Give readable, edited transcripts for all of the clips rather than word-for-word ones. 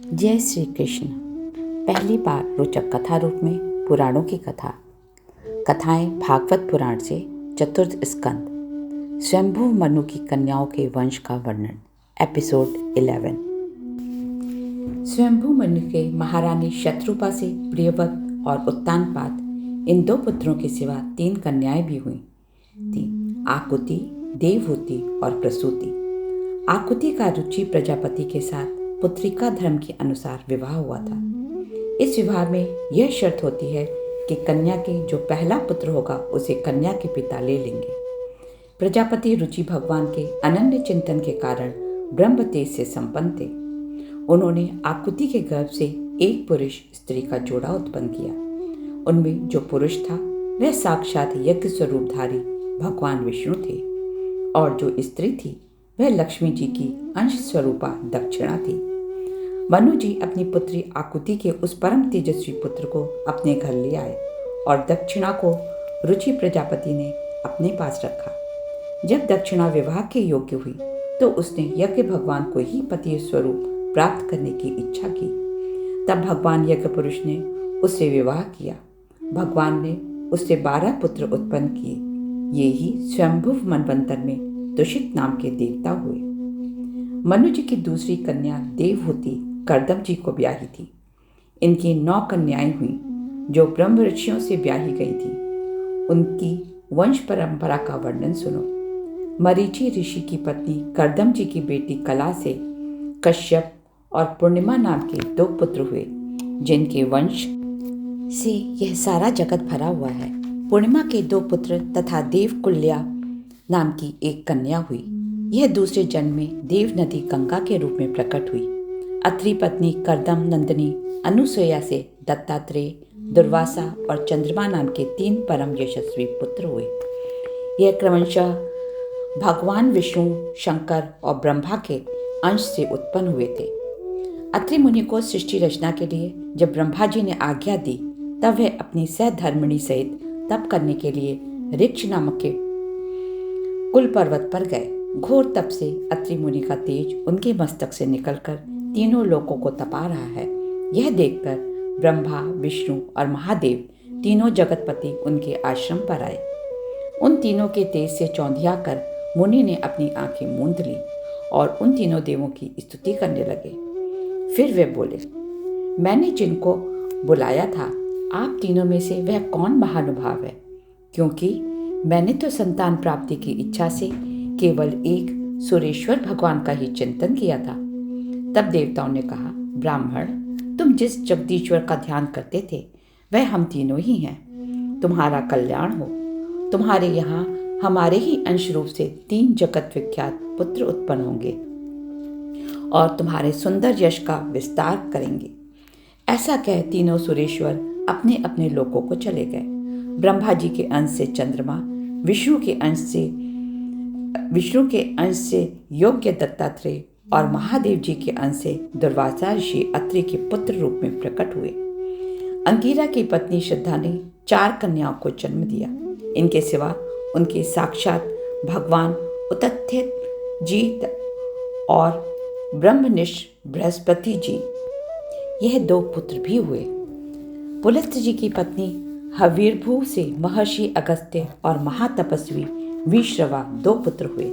जय श्री कृष्ण। पहली बार रोचक कथा रूप में पुराणों की कथा। कथाएं भागवत पुराण से चतुर्थ स्कंद, स्वयंभू मनु की कन्याओं के वंश का वर्णन, एपिसोड 11। स्वयंभू मनु के महारानी शत्रुपा से प्रियव्रत और उत्तानपाद इन दो पुत्रों के सिवा 3 कन्याएं भी हुई थी, आकुति, देवहूति और प्रसूति। आकुति का रुचि प्रजापति के साथ पुत्रिका धर्म के अनुसार विवाह हुआ था। इस विवाह में यह शर्त होती है कि कन्या के जो पहला पुत्र होगा उसे कन्या के पिता ले लेंगे। प्रजापति रुचि भगवान के अनन्य चिंतन के कारण ब्रह्म तेज से संपन्न थे। उन्होंने आकुति के गर्भ से एक पुरुष स्त्री का जोड़ा उत्पन्न किया। उनमें जो पुरुष था वह साक्षात यज्ञ स्वरूपधारी भगवान विष्णु थे और जो स्त्री थी वह लक्ष्मी जी की अंश स्वरूपा दक्षिणा थी। मनु जी अपनी पुत्री आकुति के उस परम तेजस्वी पुत्र को अपने घर ले आए और दक्षिणा को रुचि प्रजापति ने अपने पास रखा। जब दक्षिणा विवाह के योग्य हुई तो उसने यज्ञ भगवान को ही पति स्वरूप प्राप्त करने की इच्छा की। तब भगवान यज्ञ पुरुष ने उससे विवाह किया। भगवान ने उससे 12 पुत्र उत्पन्न किए। ये ही स्वयंभुव मनवंतर में दुषित नाम के देवता हुए। मनु जी की दूसरी कन्या देवहूति कर्दम जी को ब्याही थी। इनकी 9 कन्याएं हुई जो ब्रह्म ऋषियों से ब्याही गई थी। उनकी वंश परंपरा का वर्णन सुनो। मरीचि ऋषि की पत्नी कर्दम जी की बेटी कला से कश्यप और पूर्णिमा नाम के 2 पुत्र हुए, जिनके वंश से यह सारा जगत भरा हुआ है। पूर्णिमा के 2 पुत्र तथा देवकुल्या नाम की एक कन्या हुई। यह दूसरे जन्म में देव नदी गंगा के रूप में प्रकट हुई। अत्रि पत्नी कर्दम नंदिनी अनुसुईया से दत्तात्रेय, दुर्वासा और चंद्रमा नाम के 3 परम यशस्वी पुत्र हुए। यह क्रमशः भगवान विष्णु, शंकर और ब्रह्मा के अंश से उत्पन्न हुए थे। अत्रि मुनि को सृष्टि रचना के लिए जब ब्रह्मा जी ने आज्ञा दी तब वह अपनी सहधर्मिणी सहित तप करने के लिए ऋक्ष नामक के कुल पर्वत पर गए। घोर तप से अत्रि मुनि का तेज उनके मस्तक से निकलकर तीनों लोकों को तपा रहा है। यह देखकर ब्रह्मा, विष्णु और महादेव तीनों जगतपति उनके आश्रम पर आए। उन तीनों के तेज से चौंधिया कर मुनि ने अपनी आंखें मूंद ली और उन तीनों देवों की स्तुति करने लगे। फिर वे बोले, मैंने जिनको बुलाया था आप तीनों में से वह कौन महानुभाव है? क्योंकि मैंने तो संतान प्राप्ति की इच्छा से केवल एक सुरेश्वर भगवान का ही चिंतन किया था। तब देवताओं ने कहा, ब्राह्मण, तुम जिस जगदीश्वर का ध्यान करते थे वह हम तीनों ही हैं। तुम्हारा कल्याण हो। तुम्हारे यहाँ हमारे ही अंश रूप से 3 जगत विख्यात पुत्र उत्पन्न होंगे और तुम्हारे सुंदर यश का विस्तार करेंगे। ऐसा कह तीनों सुरेश्वर अपने अपने लोकों को चले गए। ब्रह्मा जी के अंश से चंद्रमा, विष्णु के अंश से योग्य दत्तात्रेय और महादेव जी के अंश से दुर्वासा ऋषि अत्रि के पुत्र रूप में प्रकट हुए। अंगिरा की पत्नी श्रद्धा ने 4 कन्याओं को जन्म दिया। इनके सिवा उनके साक्षात भगवान उतथ्य जी और ब्रह्मनिष्ठ बृहस्पति जी यह 2 पुत्र भी हुए। पुलस्त्य जी की पत्नी हवीरभू से महर्षि अगस्त्य और महातपस्वी विश्रवा 2 पुत्र हुए।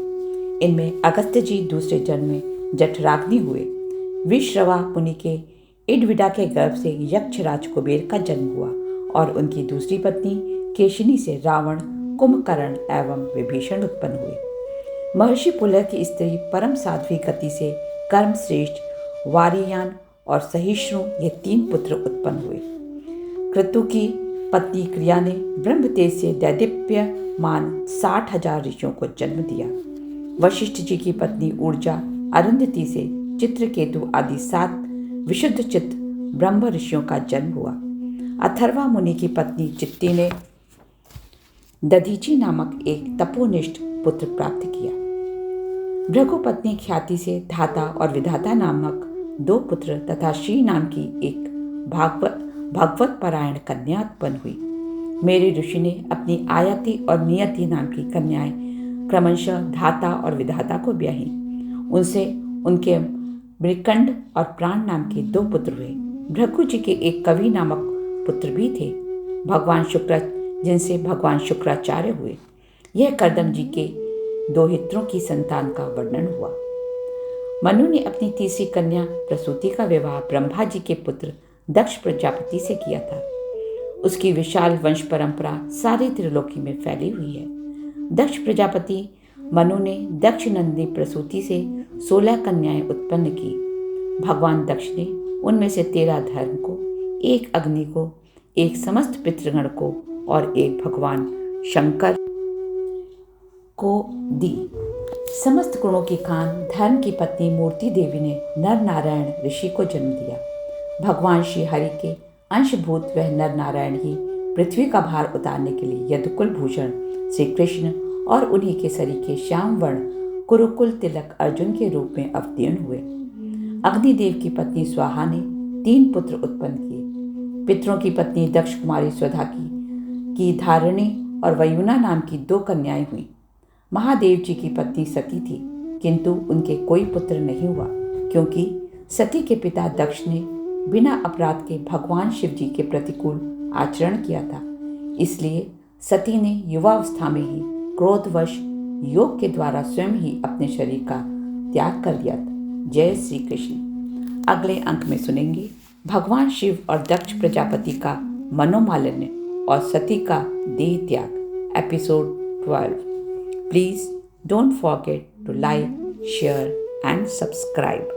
इनमें अगस्त्य जी दूसरे जन्म में जठराग्नि हुए। विश्रवा मुनि के इडविडा के गर्भ से यक्षराज कुबेर का जन्म हुआ और उनकी दूसरी पत्नी केशिनी से रावण, कुंभकर्ण एवं विभीषण उत्पन्न हुए। महर्षि पुलह की स्त्री परम साध्वी गति से कर्म श्रेष्ठ वारियान और सहिष्णु ये 3 पुत्र उत्पन्न हुए। क्रतु की पत्नी क्रिया ने ब्रह्म तेज से दैदीप्यमान 60,000 ऋषियों को जन्म दिया। वशिष्ठ जी की पत्नी ऊर्जा अरुंधति से चित्रकेतु आदि 7 विशुद्ध चित्त ब्रह्म ऋषियों का जन्म हुआ। अथर्वा मुनि की पत्नी चित्ती ने दधीची नामक एक तपोनिष्ठ पुत्र प्राप्त किया। भृगु पत्नी ख्याति से धाता और विधाता नामक 2 पुत्र तथा श्री नाम की एक भागवत परायण कन्या उत्पन्न हुई। मेरे ऋषि ने अपनी आयति और नियति नाम की कन्याएं क्रमशः धाता और विधाता को ब्याही। उनसे उनके मृकंड और प्राण नाम के 2 पुत्र हुए। भृगु जी के एक कवि नामक पुत्र भी थे, जिनसे भगवान शुक्राचार्य हुए। यह कर्दम जी के 2 हित्रों की संतान का वर्णन हुआ। मनु ने अपनी तीसरी कन्या प्रसूति का विवाह ब्रह्मा जी के पुत्र दक्ष प्रजापति से किया था। उसकी विशाल वंश परंपरा सारी त्रिलोकी में फैली हुई है। दक्ष प्रजापति मनु ने दक्ष नंदिनी प्रसूति से 16 कन्याएं उत्पन्न की। भगवान दक्ष ने उनमें से 13 धर्म को, 1 अग्नि को, 1 समस्त पितृगण को और 1 भगवान शंकर को दी। समस्त गुणों की खान धर्म की पत्नी मूर्ति देवी ने नर नारायण ऋषि को जन्म दिया। भगवान श्री हरि के अंशभूत वह नर नारायण ही पृथ्वी का भार उतारने के लिए यदुकुल भूषण श्री कृष्ण और उन्हीं के सरीखे श्याम वर्ण कुरुकुल तिलक अर्जुन के रूप में अवतीर्ण हुए। अग्निदेव की पत्नी स्वाहा ने 3 पुत्र उत्पन्न किए। पितरों की पत्नी दक्ष कुमारी स्वधा की धारिणी और वयुना नाम की 2 कन्याएं हुईं। महादेव जी की पत्नी सती थी, किंतु उनके कोई पुत्र नहीं हुआ, क्योंकि सती के पिता दक्ष ने बिना अपराध के भगवान शिव जी के प्रतिकूल आचरण किया था। इसलिए सती ने युवावस्था में ही क्रोधवश योग के द्वारा स्वयं ही अपने शरीर का त्याग कर दिया था। जय श्री कृष्ण। अगले अंक में सुनेंगे भगवान शिव और दक्ष प्रजापति का मनोमालिन्य और सती का देह त्याग, episode 12। Please don't forget to like, share and subscribe.